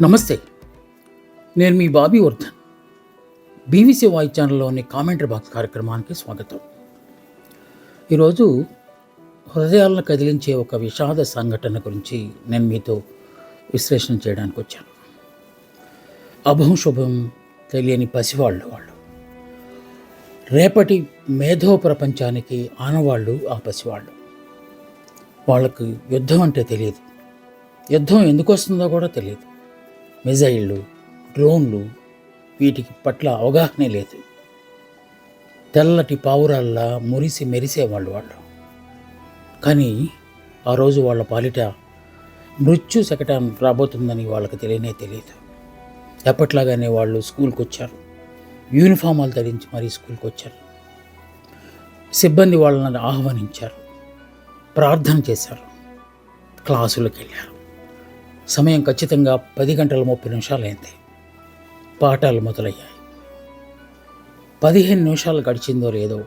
నమస్తే. నేను మీ బాబీ వర్ధన్. బీవీసీ వాయిస్ ఛానల్లోని కామెంటరీ బాక్స్ కార్యక్రమానికి స్వాగతం. ఈరోజు హృదయాలను కదిలించే ఒక విషాద సంఘటన గురించి నేను మీతో విశ్లేషణ చేయడానికి వచ్చాను. అభం శుభం తెలియని పసివాళ్ళు వాళ్ళు. రేపటి మేధో ప్రపంచానికి ఆనవాళ్ళు ఆ పసివాళ్ళు. వాళ్ళకు యుద్ధం అంటే తెలియదు. యుద్ధం ఎందుకు వస్తుందో కూడా తెలియదు. మిజైళ్ళు, డ్రోన్లు వీటికి పట్ల అవగాహనే లేదు. తెల్లటి పావురాల్లా మురిసి మెరిసేవాళ్ళు వాళ్ళు. కానీ ఆ రోజు వాళ్ళ పాలిట మృత్యు శకటం రాబోతుందని వాళ్ళకి తెలియదు. ఎప్పట్లాగానే వాళ్ళు స్కూల్కి వచ్చారు. యూనిఫామాలు ధరించి మరీ స్కూల్కి వచ్చారు. సిబ్బంది వాళ్ళని ఆహ్వానించారు, ప్రార్థన చేశారు, క్లాసులకు వెళ్ళారు. సమయం ఖచ్చితంగా 10:30 అయింది. పాఠాలు మొదలయ్యాయి. 15 నిమిషాలు గడిచిందో లేదో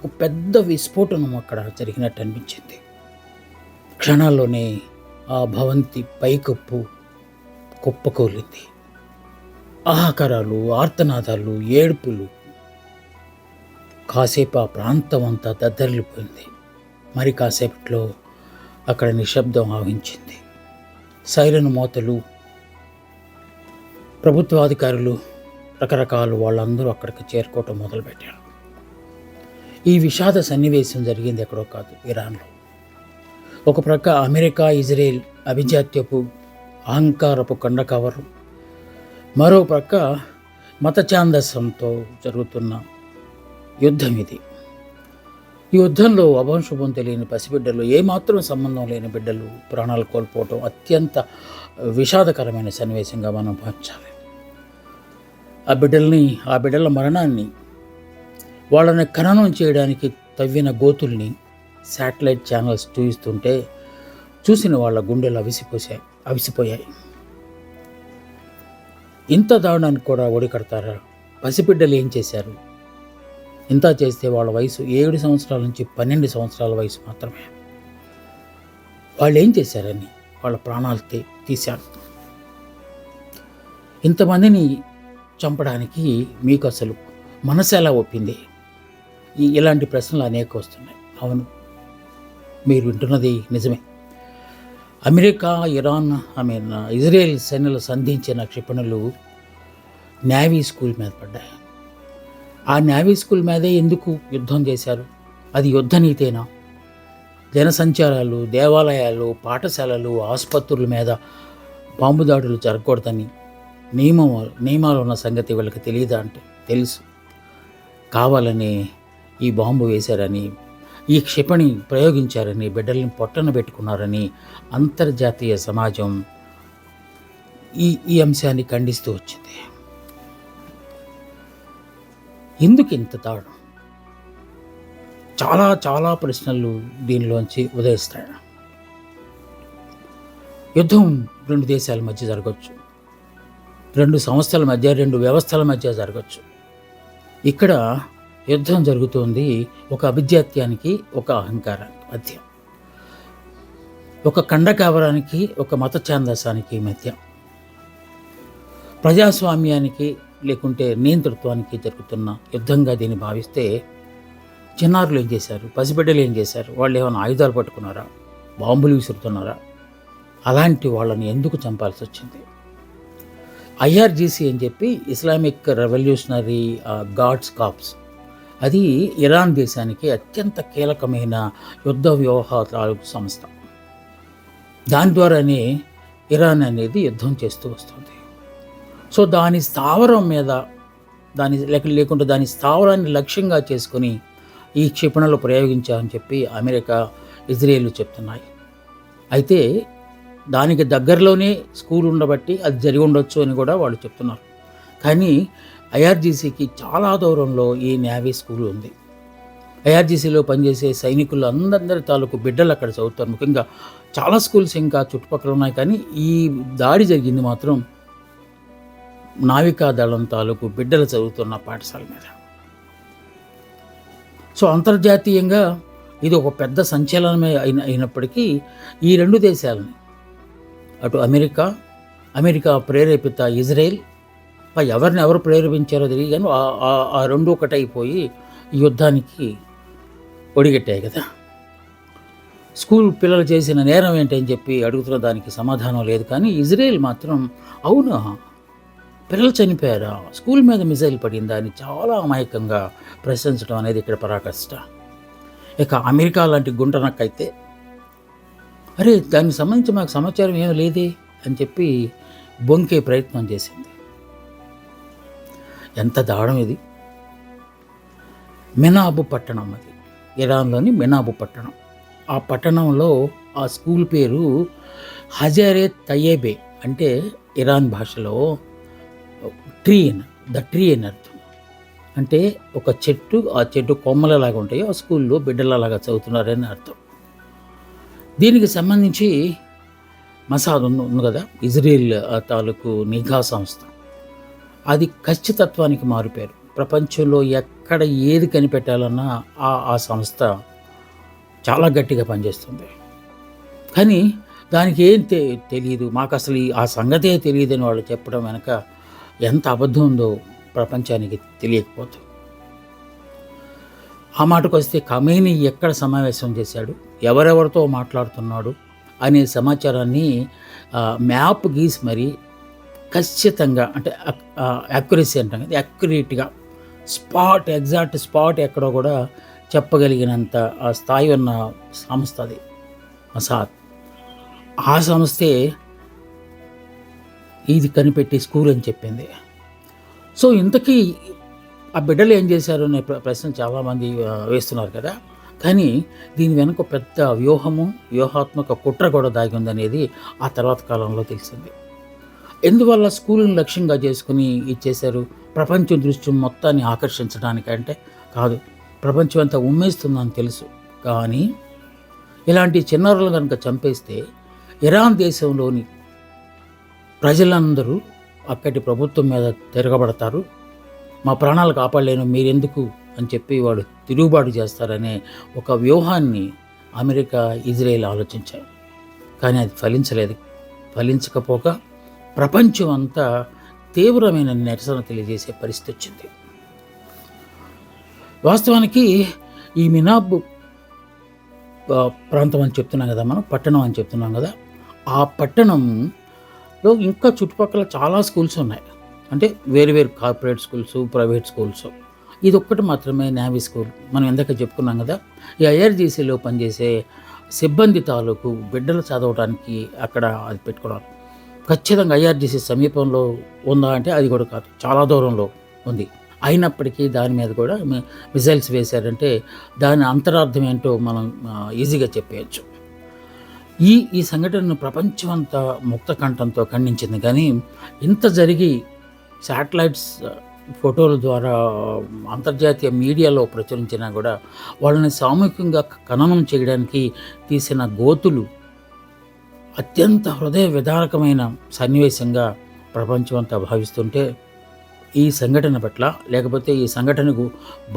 ఒక పెద్ద విస్ఫోటనం అక్కడ జరిగినట్టు అనిపించింది. క్షణాల్లోనే ఆ భవంతి పైకప్పు కుప్పకూలింది. ఆహాకారాలు, ఆర్తనాదాలు, ఏడుపులు. కాసేపు ఆ ప్రాంతం అంతా దద్దరిల్లిపోయింది. మరి కాసేపట్లో అక్కడ నిశ్శబ్దం ఆవహించింది. సైరన్ మోతలు, ప్రభుత్వాధికారులు, రకరకాలు వాళ్ళందరూ అక్కడికి చేరుకోవటం మొదలుపెట్టారు. ఈ విషాద సన్నివేశం జరిగింది ఎక్కడో కాదు, ఇరాన్లో. ఒక ప్రక్క అమెరికా, ఇజ్రాయెల్ అభిజాత్యపు అహంకారపు కండకవరు, మరో ప్రక్క మత ఛాందస్యంతో జరుగుతున్న యుద్ధం ఇది. ఈ యుద్ధంలో అభంశుభం తెలియని పసిబిడ్డలు, ఏమాత్రం సంబంధం లేని బిడ్డలు ప్రాణాలు కోల్పోవటం అత్యంత విషాదకరమైన సన్నివేశంగా మనం భావించాలి. ఆ బిడ్డల మరణాన్ని, వాళ్ళని ఖననం చేయడానికి తవ్విన గోతుల్ని శాటిలైట్ ఛానల్స్ చూపిస్తుంటే చూసిన వాళ్ళ గుండెలు అవిసిపోయాయి. ఇంత దారుణానికి కూడా ఒడికడతారా? పసిబిడ్డలు ఏం చేశారు? ఇంత చేస్తే వాళ్ళ వయసు 7 సంవత్సరాల నుంచి 12 సంవత్సరాల వయసు మాత్రమే. వాళ్ళు ఏం చేశారని వాళ్ళ ప్రాణాలు తీశారు. ఇంతమందిని చంపడానికి మీకు అసలు మనసు ఎలా ఒప్పింది? ఇలాంటి ప్రశ్నలు అనేక వస్తున్నాయి. అవును, మీరు వింటున్నది నిజమే. అమెరికా, ఇరాన్, ఇజ్రాయెల్ సేనలు సంధించిన క్షిపణులు నేవీ స్కూల్ మీద పడ్డాయి. ఆ నేవీ స్కూల్ మీదే ఎందుకు యుద్ధం చేశారు? అది యుద్ధ నీతేనా? జనసంచారాలు, దేవాలయాలు, పాఠశాలలు, ఆసుపత్రుల మీద బాంబు దాడులు జరగకూడదని నియమాలు ఉన్న సంగతి వీళ్ళకి తెలియదా అంటే తెలుసు. కావాలని ఈ బాంబు వేశారని, ఈ క్షిపణి ప్రయోగించారని, బిడ్డల్ని పొట్టన పెట్టుకున్నారని అంతర్జాతీయ సమాజం ఈ అంశాన్ని ఖండిస్తూ వచ్చింది. ఎందుకు ఇంత దారుణం? చాలా చాలా ప్రశ్నలు దీనిలోంచి ఉదయిస్తాయి. యుద్ధం 2 దేశాల మధ్య జరగచ్చు, 2 సంస్థల మధ్య, 2 వ్యవస్థల మధ్య జరగచ్చు. ఇక్కడ యుద్ధం జరుగుతుంది ఒక అభిజాత్యానికి, ఒక అహంకారానికి మధ్య, ఒక కండకావరానికి, ఒక మత ఛాందసానికి మధ్య, ప్రజాస్వామ్యానికి లేకుంటే నియంతృత్వానికి జరుగుతున్న యుద్ధంగా దీన్ని భావిస్తే చిన్నారులు ఏం చేశారు? పసిబిడ్డలు ఏం చేశారు? వాళ్ళు ఏమైనా ఆయుధాలు పట్టుకున్నారా? బాంబులు విసురుతున్నారా? అలాంటి వాళ్ళని ఎందుకు చంపాల్సి వచ్చింది? ఐఆర్జీసీ అని చెప్పి ఇస్లామిక్ రెవల్యూషనరీ గార్డ్స్ కార్ప్స్, అది ఇరాన్ దేశానికి అత్యంత కీలకమైన యుద్ధ వ్యవహారాలకు సంస్థ. దాని ద్వారానే ఇరాన్ అనేది యుద్ధం చేస్తూ వస్తుంది. సో దాని స్థావరం మీద, లేకుంటే దాని స్థావరాన్ని లక్ష్యంగా చేసుకుని ఈ క్షిపణులు ప్రయోగించారని చెప్పి అమెరికా, ఇజ్రాయెల్ చెప్తున్నాయి. అయితే దానికి దగ్గరలోనే స్కూల్ ఉండబట్టి అది జరిగి ఉండొచ్చు అని కూడా వాళ్ళు చెప్తున్నారు. కానీ ఐఆర్జీసీకి చాలా దూరంలో ఈ నేవీ స్కూల్ ఉంది. ఐఆర్జీసీలో పనిచేసే సైనికులు అందరి తాలూకు బిడ్డలు అక్కడ చదువుతారు. ముఖ్యంగా చాలా స్కూల్స్ ఇంకా చుట్టుపక్కల ఉన్నాయి. కానీ ఈ దాడి జరిగింది మాత్రం నావికా దళం తాలూకు బిడ్డలు చదువుతున్న పాఠశాల మీద. సో అంతర్జాతీయంగా ఇది ఒక పెద్ద సంచలనమే అయినప్పటికీ ఈ 2 దేశాలని, అటు అమెరికా, అమెరికా ప్రేరేపిత ఇజ్రాయెల్ ఎవరిని ఎవరు ప్రేరేపించారో తెలియదు కానీ ఆ రెండు ఒకటైపోయి ఈ యుద్ధానికి ఒడిగట్టాయి కదా. స్కూల్ పిల్లలు చేసిన నేరం ఏంటని చెప్పి అడుగుతున్న దానికి సమాధానం లేదు. కానీ ఇజ్రాయెల్ మాత్రం అవునా, పిల్లలు చనిపోయారా, స్కూల్ మీద మిజైల్ పడిందా అని చాలా అమాయకంగా ప్రశ్నించడం అనేది ఇక్కడ పరాకాష్ట. ఇక అమెరికా లాంటి గుంటనక్కైతే అరే దానికి సంబంధించి మాకు సమాచారం ఏమీ లేదే అని చెప్పి బొంకే ప్రయత్నం చేసింది. ఎంత దారుణం ఇది. మెనాబు పట్టణం, అది ఇరాన్లోని మెనాబు పట్టణం. ఆ పట్టణంలో ఆ స్కూల్ పేరు హజారే తయ్యేబే, అంటే ఇరాన్ భాషలో ద ట్రీ అని అర్థం. అంటే ఒక చెట్టు, ఆ చెట్టు కొమ్మలలాగా ఉంటాయి, ఆ స్కూల్లో బిడ్డలలాగా చదువుతున్నారని అర్థం. దీనికి సంబంధించి మసాద్ ఉంది కదా, ఇజ్రాయెల్ తాలూకు నిఘా సంస్థ, అది ఖచ్చితత్వానికి మారిపోయారు. ప్రపంచంలో ఎక్కడ ఏది కనిపెట్టాలన్నా ఆ సంస్థ చాలా గట్టిగా పనిచేస్తుంది. కానీ దానికి ఏం తెలియదు, మాకు అసలు ఆ సంగతే తెలియదని వాళ్ళు చెప్పడం వెనక ఎంత అబద్ధం ఉందో ప్రపంచానికి తెలియకపోతుంది. ఆ మాటకు వస్తే ఖమేనీ ఎక్కడ సమావేశం చేశాడు, ఎవరెవరితో మాట్లాడుతున్నాడు అనే సమాచారాన్ని మ్యాప్ గీసి మరి ఖచ్చితంగా, అంటే యాక్యురసీ అంటాం కదా, యాక్యురేట్గా ఎగ్జాక్ట్ స్పాట్ ఎక్కడో కూడా చెప్పగలిగినంత ఆ స్థాయి ఉన్న సంస్థ అది మసాద్. ఆ సంస్థే ఇది కనిపెట్టి స్కూల్ అని చెప్పింది. సో ఇంతకీ ఆ బిడ్డలు ఏం చేశారు అనే ప్రశ్న చాలామంది వేస్తున్నారు కదా. కానీ దీని వెనుక పెద్ద వ్యూహాత్మక కుట్ర కూడా దాగి ఉందనేది ఆ తర్వాత కాలంలో తెలిసింది. ఎందువల్ల స్కూల్ని లక్ష్యంగా చేసుకుని ఇచ్చేశారు? ప్రపంచం దృష్టి మొత్తాన్ని ఆకర్షించడానికి అంటే కాదు, ప్రపంచం అంతా ఉమ్మేస్తుందని తెలుసు. కానీ ఇలాంటి చిన్నారులు కనుక చంపేస్తే ఇరాన్ దేశంలోని ప్రజలందరూ అక్కడి ప్రభుత్వం మీద తిరగబడతారు, మా ప్రాణాలు కాపాడలేను మీరెందుకు అని చెప్పి వాడు తిరుగుబాటు చేస్తారనే ఒక వ్యూహాన్ని అమెరికా, ఇజ్రాయెల్ ఆలోచించాయి. కానీ అది ఫలించకపోగా ప్రపంచం అంతా తీవ్రమైన నిరసన తెలియజేసే పరిస్థితి వచ్చింది. వాస్తవానికి ఈ మినాబ్ ప్రాంతం అని చెప్తున్నాం కదా, మనం పట్టణం అని చెప్తున్నాం కదా, ఆ పట్టణంలో ఇంకా చుట్టుపక్కల చాలా స్కూల్స్ ఉన్నాయి. అంటే వేరు కార్పొరేట్ స్కూల్స్, ప్రైవేట్ స్కూల్స్. ఇది ఒక్కటి మాత్రమే నేవీ స్కూల్. మనం ఎందాక చెప్పుకున్నాం కదా, ఈ ఐఆర్జీసీలో పనిచేసే సిబ్బంది తాలూకు బిడ్డలు చదవడానికి అక్కడ అది పెట్టుకున్నారు. ఖచ్చితంగా ఐఆర్జీసీ సమీపంలో ఉందా అంటే అది కూడా కాదు, చాలా దూరంలో ఉంది. అయినప్పటికీ దాని మీద కూడా మిసైల్స్ వేశారంటే దాని అంతరార్థం ఏంటో మనం ఈజీగా చెప్పేయచ్చు. ఈ సంఘటనను ప్రపంచం అంతా ముక్త కంఠంతో ఖండించింది. కానీ ఇంత జరిగి శాటిలైట్స్ ఫోటోల ద్వారా అంతర్జాతీయ మీడియాలో ప్రచురించినా కూడా వాళ్ళని సామూహికంగా ఖననం చేయడానికి తీసిన గోతులు అత్యంత హృదయ విదారకమైన సన్నివేశంగా ప్రపంచం అంతా భావిస్తుంటే, ఈ సంఘటన పట్ల లేకపోతే ఈ సంఘటనకు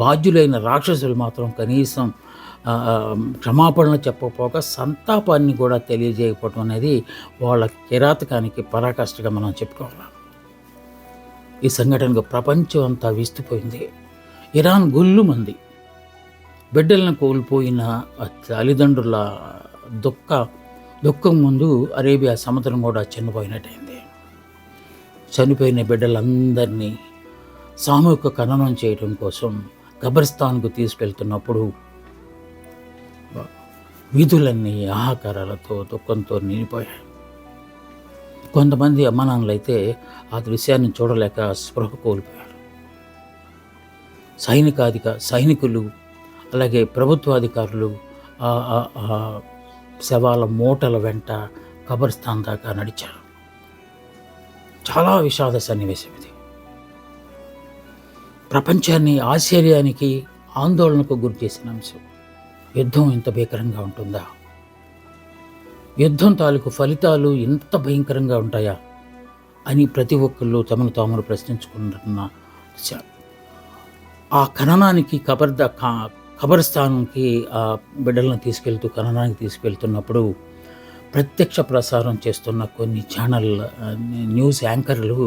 బాధ్యులైన రాక్షసులు మాత్రం కనీసం క్షమాపణలు చెప్పకపోక సంతాపాన్ని కూడా తెలియజేయకపోవడం అనేది వాళ్ళ కిరాతకానికి పరాకాష్ఠగా మనం చెప్పుకోవాలి. ఈ సంఘటనకు ప్రపంచం అంతా విస్తుపోయింది. ఇరాన్ గొల్లుమంది. బిడ్డలను కోల్పోయిన తల్లిదండ్రుల దుఃఖం ముందు అరేబియా సముద్రం కూడా చనిపోయినట్టయింది. చనిపోయిన బిడ్డలందరినీ సామూహిక ఖననం చేయడం కోసం కబర్స్థాన్కు తీసుకెళ్తున్నప్పుడు వీధులన్నీ ఆహాకారాలతో దుఃఖంతో నిండిపోయాయి. కొంతమంది అమ్మానాన్నలు అయితే ఆ దృశ్యాన్ని చూడలేక స్పృహ కోల్పోయారు. సైనికులు అలాగే ప్రభుత్వాధికారులు శవాల మూటల వెంట కబర్స్థాన్ దాకా నడిచారు. చాలా విషాద సన్నివేశం ఇది. ప్రపంచాన్ని ఆశ్చర్యానికి, ఆందోళనకు గురి చేసిన అంశం. యుద్ధం ఇంత భీకరంగా ఉంటుందా? యుద్ధం తాలూకు ఫలితాలు ఇంత భయంకరంగా ఉంటాయా అని ప్రతి ఒక్కళ్ళు తమను తాము ప్రశ్నించుకుంటున్న విషయాలు. ఆ ఖననానికి కబర్స్థానంకి ఆ బిడ్డలను ఖననానికి తీసుకెళ్తున్నప్పుడు ప్రత్యక్ష ప్రసారం చేస్తున్న కొన్ని న్యూస్ యాంకర్లు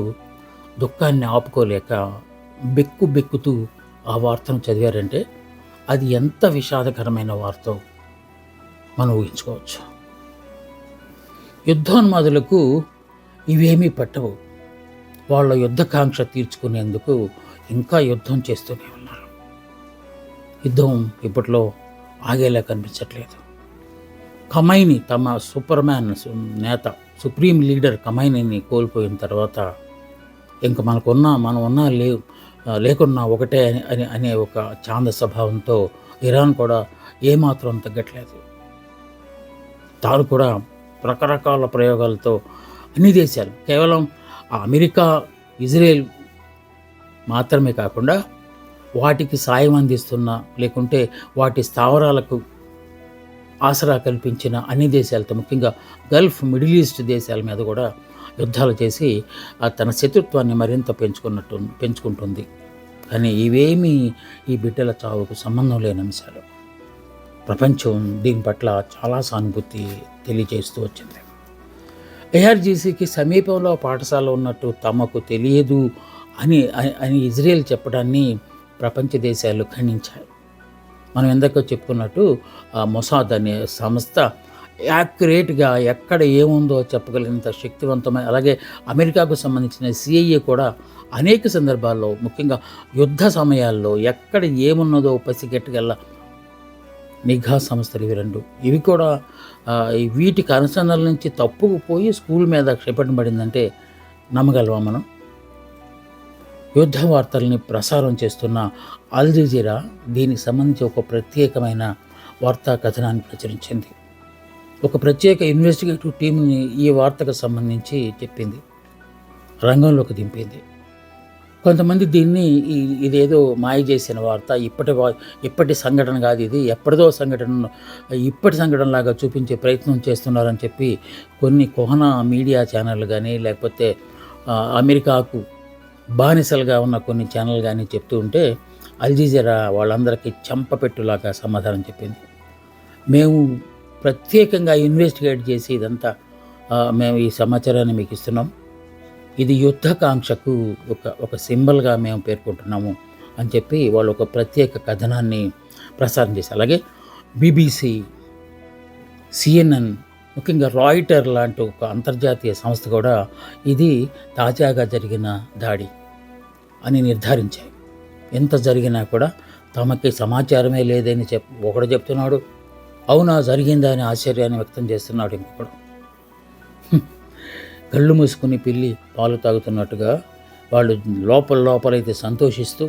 దుఃఖాన్ని ఆపుకోలేక బెక్కుతూ ఆ వార్తను చదివారంటే అది ఎంత విషాదకరమైన వార్తో మనం ఊహించుకోవచ్చు. యుద్ధోన్మాదులకు ఇవేమీ పట్టవు. వాళ్ళ యుద్ధకాంక్ష తీర్చుకునేందుకు ఇంకా యుద్ధం చేస్తూనే ఉన్నారు. యుద్ధం ఇప్పట్లో ఆగేలా కనిపించట్లేదు. ఖమైనీ తమ సూపర్మ్యాన్ నేత, సుప్రీం లీడర్ ఖమైనీని కోల్పోయిన తర్వాత ఇంక మనం ఉన్నా లేకున్నా ఒకటే అనే ఒక ఛాందస భావంతో ఇరాన్ కూడా ఏమాత్రం తగ్గట్లేదు. తాను కూడా రకరకాల ప్రయోగాలతో అన్ని దేశాలు, కేవలం అమెరికా, ఇజ్రాయెల్ మాత్రమే కాకుండా వాటికి సాయం అందిస్తున్న, లేకుంటే వాటి స్థావరాలకు ఆసరా కల్పించిన అన్ని దేశాలతో, ముఖ్యంగా గల్ఫ్, మిడిల్ ఈస్ట్ దేశాల మీద కూడా యుద్ధాలు చేసి తన శత్రుత్వాన్ని మరింత పెంచుకుంటుంది. కానీ ఇవేమీ ఈ బిడ్డల చావుకు సంబంధం లేని అంశాలు. ప్రపంచం దీని పట్ల చాలా సానుభూతి తెలియజేస్తూ వచ్చింది. ఏఆర్జీసీకి సమీపంలో పాఠశాల ఉన్నట్టు తమకు తెలియదు అని ఇజ్రాయెల్ చెప్పడాన్ని ప్రపంచ దేశాలు ఖండించాయి. మనం ఎందాక చెప్పుకున్నట్టు మొసాద్ అనే సంస్థ యాక్యురేట్గా ఎక్కడ ఏముందో చెప్పగలిగినంత శక్తివంతమైన, అలాగే అమెరికాకు సంబంధించిన సిఐఏ కూడా అనేక సందర్భాల్లో, ముఖ్యంగా యుద్ధ సమయాల్లో ఎక్కడ ఏమున్నదో పసిగట్టగల నిఘా సంస్థలు ఇవి రెండు. ఇవి కూడా వీటికి అనుసంధానాల నుంచి తప్పుకుపోయి స్కూల్ మీద క్షిపణి పడిందంటే నమ్మగలవా మనం? యుద్ధ వార్తల్ని ప్రసారం చేస్తున్న అల్ జజీరా దీనికి సంబంధించి ఒక ప్రత్యేకమైన వార్తా కథనాన్ని ప్రచురించింది. ఒక ప్రత్యేక ఇన్వెస్టిగేటివ్ టీంని ఈ వార్తకు సంబంధించి చెప్పింది, రంగంలోకి దింపింది. కొంతమంది దీన్ని ఇదేదో మాయ చేసిన వార్త, ఇప్పటి సంఘటన కాదు, ఇది ఎప్పటిదో సంఘటన, ఇప్పటి సంఘటనలాగా చూపించే ప్రయత్నం చేస్తున్నారని చెప్పి కొన్ని కుహన మీడియా ఛానళ్ళు కానీ, లేకపోతే అమెరికాకు బానిసలుగా ఉన్న కొన్ని ఛానల్ కానీ చెప్తూ ఉంటే అల్ జజీరా వాళ్ళందరికీ చెంపపెట్టులాగా సమాధానం చెప్పింది. మేము ప్రత్యేకంగా ఇన్వెస్టిగేట్ చేసి ఇదంతా మేము ఈ సమాచారాన్ని మీకు ఇస్తున్నాం, ఇది యుద్ధకాంక్షకు ఒక సింబల్గా మేము పేర్కొంటున్నాము అని చెప్పి వాళ్ళు ఒక ప్రత్యేక కథనాన్ని ప్రసారం చేశారు. అలాగే BBC, CNN, ముఖ్యంగా రాయిటర్ లాంటి ఒక అంతర్జాతీయ సంస్థ కూడా ఇది తాజాగా జరిగిన దాడి అని నిర్ధారించాయి. ఎంత జరిగినా కూడా తమకి సమాచారమే లేదని ఒకడు చెప్తున్నాడు, అవునా జరిగిందా అని ఆశ్చర్యాన్ని వ్యక్తం చేస్తున్నాడు ఇంకొకడు. కళ్ళు మూసుకుని పిల్లి పాలు తాగుతున్నట్టుగా వాళ్ళు లోపలైతే సంతోషిస్తూ,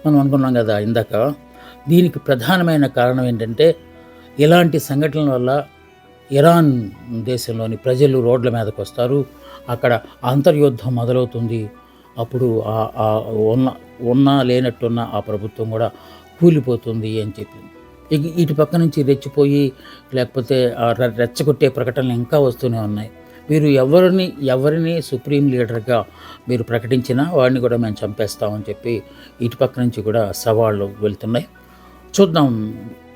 మనం అనుకున్నాం కదా ఇందాక, దీనికి ప్రధానమైన కారణం ఏంటంటే ఇలాంటి సంఘటనల వల్ల ఇరాన్ దేశంలోని ప్రజలు రోడ్ల మీదకి వస్తారు, అక్కడ అంతర్యుద్ధం మొదలవుతుంది, అప్పుడు ఉన్నా లేనట్టున్న ఆ ప్రభుత్వం కూడా కూలిపోతుంది అని చెప్పి ఇటు పక్క నుంచి రెచ్చిపోయి, లేకపోతే రెచ్చగొట్టే ప్రకటనలు ఇంకా వస్తూనే ఉన్నాయి. మీరు ఎవరిని సుప్రీం లీడర్గా మీరు ప్రకటించినా వాడిని కూడా మేము చంపేస్తామని చెప్పి ఇటుపక్క నుంచి కూడా సవాళ్ళు వెళ్తున్నాయి. చూద్దాం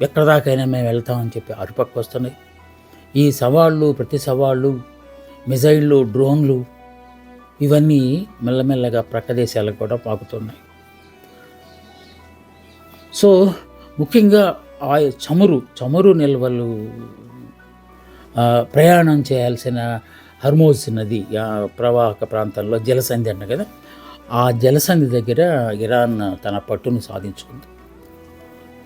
ఎక్కడి దాకైనా మేము వెళ్తామని చెప్పి అటుపక్క వస్తున్నాయి. ఈ సవాళ్ళు, ప్రతి సవాళ్ళు, మిజైళ్ళు, డ్రోన్లు ఇవన్నీ మెల్లమెల్లగా ప్రక్క దేశాలకు కూడా పాకుతున్నాయి. సో ముఖ్యంగా ఆ చమురు నిల్వలు ప్రయాణం చేయాల్సిన హర్మోజ్ నది ప్రవాహక ప్రాంతంలో జలసంధి అంట కదా, ఆ జలసంధి దగ్గర ఇరాన్ తన పట్టును సాధించుకుంది.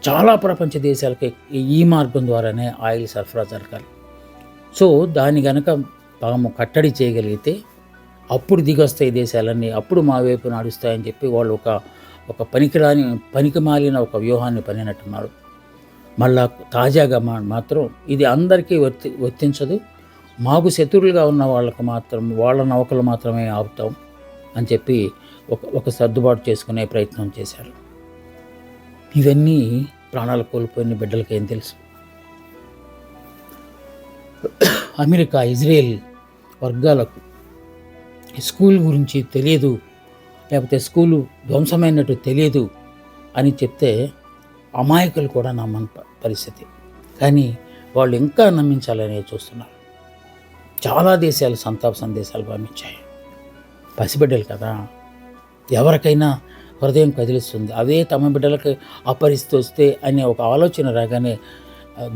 చాలా ప్రపంచ దేశాలకి ఈ మార్గం ద్వారానే ఆయిల్ సరఫరా జరగాలి. సో దాన్ని కనుక తాము కట్టడి చేయగలిగితే అప్పుడు దిగొస్తాయి దేశాలన్నీ, అప్పుడు మా వైపు నడుస్తాయని చెప్పి వాళ్ళు ఒక పనికిమాలిన ఒక వ్యూహాన్ని పనినట్టున్నారు. మళ్ళా తాజాగా మాత్రం ఇది అందరికీ వర్తించదు, మాకు శత్రువులుగా ఉన్న వాళ్ళ నౌకలు మాత్రమే ఆపుతాం అని చెప్పి ఒక సర్దుబాటు చేసుకునే ప్రయత్నం చేశారు. ఇవన్నీ ప్రాణాలు కోల్పోయిన బిడ్డలకి ఏం తెలుసు? అమెరికా, ఇజ్రాయెల్ వర్గాలకు స్కూల్ గురించి తెలియదు, లేకపోతే స్కూలు ధ్వంసమైనట్టు తెలియదు అని చెప్తే అమాయకులు కూడా నమ్మని పరిస్థితి. కానీ వాళ్ళు ఇంకా నమ్మించాలని చూస్తున్నారు. చాలా దేశాలు సంతాప సందేశాలు పంపించాయి. పసిబిడ్డలు కదా, ఎవరికైనా హృదయం కదిలిస్తుంది. అదే తమ బిడ్డలకు ఆ పరిస్థితి వస్తే అనే ఒక ఆలోచన రాగానే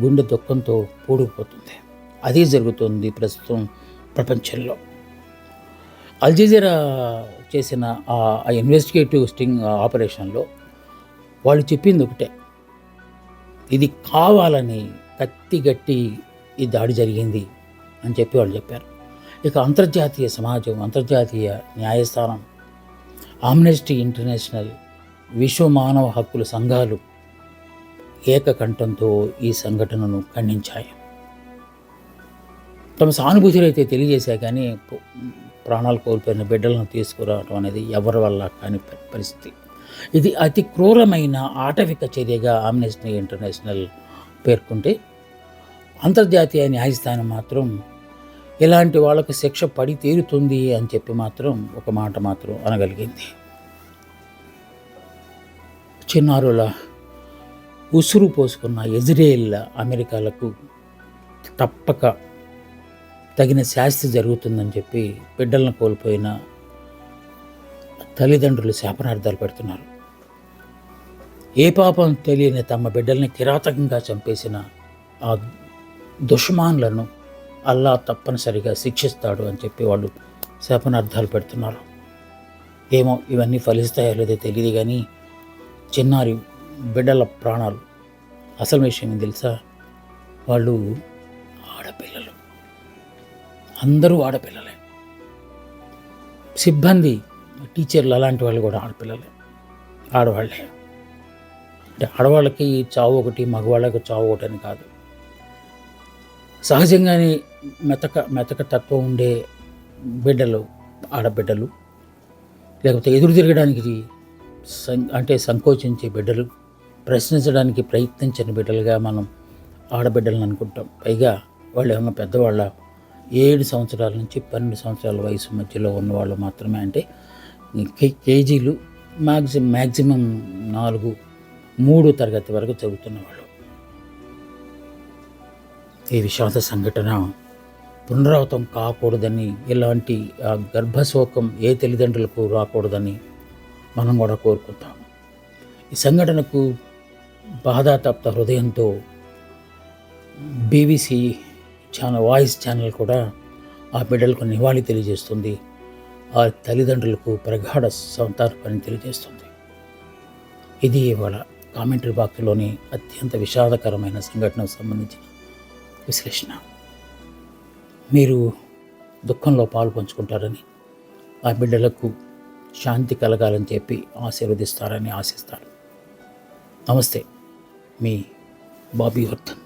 గుండె దుఃఖంతో పూడుకుపోతుంది. అదే జరుగుతుంది ప్రస్తుతం ప్రపంచంలో. అల్జజీరా చేసిన ఆ ఇన్వెస్టిగేటివ్ స్టింగ్ ఆపరేషన్లో వాళ్ళు చెప్పింది ఒకటే, ఇది కావాలని కత్తిగట్టి ఈ దాడి జరిగింది అని చెప్పి వాళ్ళు చెప్పారు. ఇక అంతర్జాతీయ సమాజం, అంతర్జాతీయ న్యాయస్థానం, ఆమ్నెస్టీ ఇంటర్నేషనల్, విశ్వ మానవ హక్కుల సంఘాలు ఏకకంఠంతో ఈ సంఘటనను ఖండించాయి. తమ సానుభూతిని అయితే తెలియజేశాయి, కానీ ప్రాణాలు కోల్పోయిన బిడ్డలను తీసుకురావడం అనేది ఎవరి వల్ల కాని పరిస్థితి. ఇది అతి క్రూరమైన ఆటవిక చర్యగా ఆమ్నెస్టీ ఇంటర్నేషనల్ పేర్కొంటే, అంతర్జాతీయ న్యాయస్థానం మాత్రం ఇలాంటి వాళ్ళకు శిక్ష పడి తీరుతుంది అని చెప్పి మాత్రం ఒక మాట మాత్రం అనగలిగింది. చిన్నారుల ఉసురు పోసుకున్న ఇజ్రాయెల్ అమెరికాలకు తప్పక తగిన శాస్తి జరుగుతుందని చెప్పి బిడ్డలను కోల్పోయిన తల్లిదండ్రులు శాపనార్థాలు పెడుతున్నారు. ఏ పాపం తెలియని తమ బిడ్డల్ని కిరాతకంగా చంపేసిన ఆ దుష్మాన్లను అల్లా తప్పనిసరిగా శిక్షిస్తాడు అని చెప్పి వాళ్ళు శాపనార్థాలు పెడుతున్నారు. ఏమో ఇవన్నీ ఫలిస్తాయో లేదో తెలియదు, కానీ చిన్నారి బిడ్డల ప్రాణాలు, అసలు విషయం తెలుసా, వాళ్ళు ఆడపిల్లలు, అందరూ ఆడపిల్లలే. సిబ్బంది, టీచర్లు అలాంటి వాళ్ళు కూడా ఆడపిల్లలే, ఆడవాళ్ళే. అంటే ఆడవాళ్ళకి చావు ఒకటి, మగవాళ్ళకి చావు ఒకటి అని కాదు. సహజంగానే మెతక తత్వం ఉండే బిడ్డలు, ఆడబిడ్డలు, లేకపోతే ఎదురు తిరగడానికి అంటే సంకోచించే బిడ్డలు, ప్రశ్నించడానికి ప్రయత్నించని బిడ్డలుగా మనం ఆడబిడ్డలను అనుకుంటాం. పైగా వాళ్ళు ఏమన్నా పెద్దవాళ్ళ 7 సంవత్సరాల నుంచి 12 సంవత్సరాల వయసు మధ్యలో ఉన్నవాళ్ళు మాత్రమే. అంటే కేజీలు, మ్యాక్సిమం 3 తరగతి వరకు చదువుతున్నవాళ్ళు. ఈ విషాద సంఘటన పునరావృతం కాకూడదని, ఇలాంటి గర్భశోకం ఏ తల్లిదండ్రులకు రాకూడదని మనం కూడా కోరుకుంటాం. ఈ సంఘటనకు బాధాతప్త హృదయంతో BBC ఛానల్, వాయిస్ ఛానల్ కూడా ఆ బిడ్డలకు నివాళి తెలియజేస్తుంది. ఆ తల్లిదండ్రులకు ప్రగాఢ సంతాపాన్ని తెలియజేస్తుంది. ఇది ఇవాళ కామెంటరీ బాక్స్లోని అత్యంత విషాదకరమైన సంఘటనకు సంబంధించిన విశ్లేషణ. మీరు దుఃఖంలో పాలు పంచుకుంటారని, ఆ బిడ్డలకు శాంతి కలగాలని చెప్పి ఆశీర్వదిస్తారని ఆశిస్తారు. నమస్తే, మీ బాబీ వర్ధన్.